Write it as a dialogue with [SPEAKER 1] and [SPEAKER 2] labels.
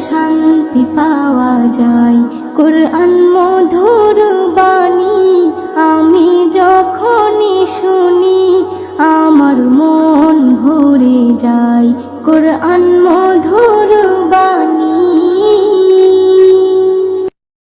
[SPEAKER 1] শান্তি পাওয়া যায়। কোরআন মধুর বাণী আমি যখনই শুনি আমার মন ভরে যায়। কোরআন